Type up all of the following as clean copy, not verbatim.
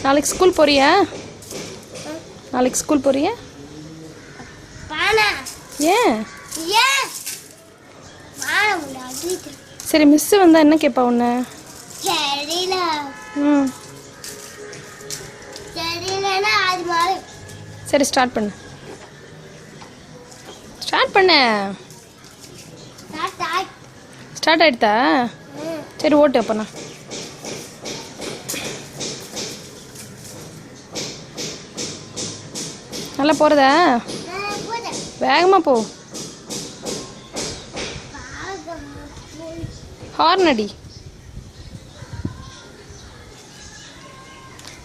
நாளைக்கு ஸ்கூல் போறியா? நாளைக்கு ஸ்கூல் போறியா? ஏன்? சரி, மிஸ் வந்தா என்ன கேட்பா உன்னை? சரி, ஸ்டார்ட் பண்ணு. ஸ்டார்ட் ஆயிடுதா? சரி, ஓட்டு அப்பண்ணா. நல்லா போகிறதா? வேகமாக போ. ஹார்ன் அடி.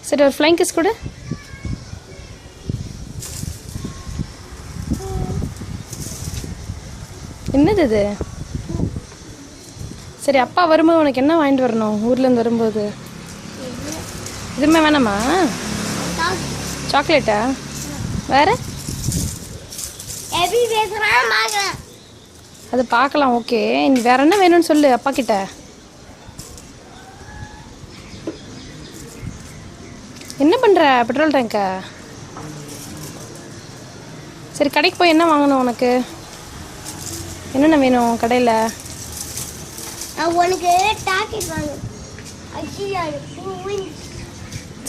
சரி, ஒரு ஃப்ளைங் கிஸ் கொடு. என்னது இது? சரி, அப்பா வரும்போது உனக்கு என்ன வாங்கிட்டு வரணும்? ஊர்லேருந்து வரும்போது எதுவுமே வேணாமா? சாக்லேட்டா? வேற? அது பார்க்கலாம். ஓகே, நீ வேற என்ன வேணும்னு சொல்லு அப்பா கிட்ட. என்ன பண்ணுற? பெட்ரோல் டேங்கா? சரி, கடைக்கு போய் என்ன வாங்கணும் உனக்கு? என்னென்ன வேணும் கடையில்?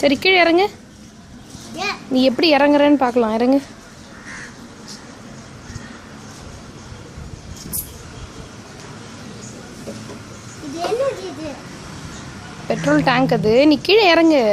சரி, கீழே இறங்கு. நீ எப்படி இறங்குறன்னு பார்க்கலாம். இறங்கு. பெட்ரோல் டேங்க் அது. நீ கீழே இறங்கு.